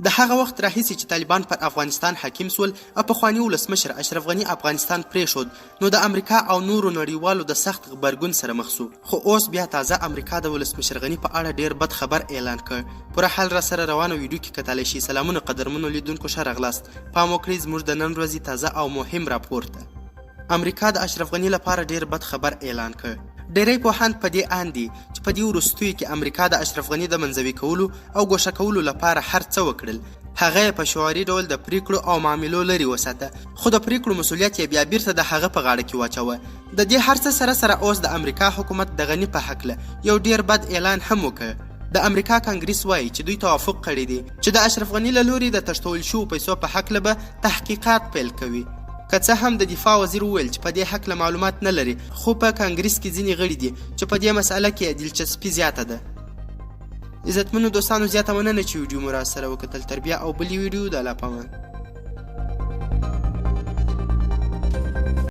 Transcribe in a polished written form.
د هغه وخت راهیسې چې طالبان پر افغانستان حاکم سول او پخواني ولسمشر اشرف غني افغانستان پرېښود نو د امریکا او نورو نړیوالو د سخت غبرګون سره مخ سو. خو اوس بیا تازه امریکا د ولسمشر غني په اړه ډیر بد خبر اعلان کړ. پوره حال را سره روانه ویډیو کې کتلی شي. سلامونه قدرمنو لیدونکو، ښه راغلاست. پام وکړئ زموږ د نن ورځې تازه او مهم راپور ته. امریکا د اشرف غني لپاره ډیر بد خبر اعلان کړ. ډیری پوهان په دې اند دي چې په دې وروستیو کې امریکا د اشرف غني د منزوي کولو او ګوښه کولو لپاره هر څه وکړل. هغه یې په شعاري ډول د پریکړو او معاملو لرې وساته، خو د پریکړو مسؤلیت یې بیا بیرته د هغه په غاړه کې واچوه. د دې هر څه سره سره اوس د امریکا حکومت د غني په هکله یو ډیر بد اعلان هم وکړ. د امریکا کانګریس وایي چې دوی توافق کړی دی چې د اشرف غني له لوري د تښتول شوو پیسو په هکله به تحقیقات پیل کوي. که څه هم د دفاع وزیر وویل چې په دې هکله معلومات نه لري، خو په کانګریس کې ځینې غړي دي چې په دې مسأله کې دلچسپي زیاته ده. عزتمنو دوستانو، زیاته مننه چې ویډیو مو را سره وکتل. تر بیا او بلې ویډیو د الله پامان.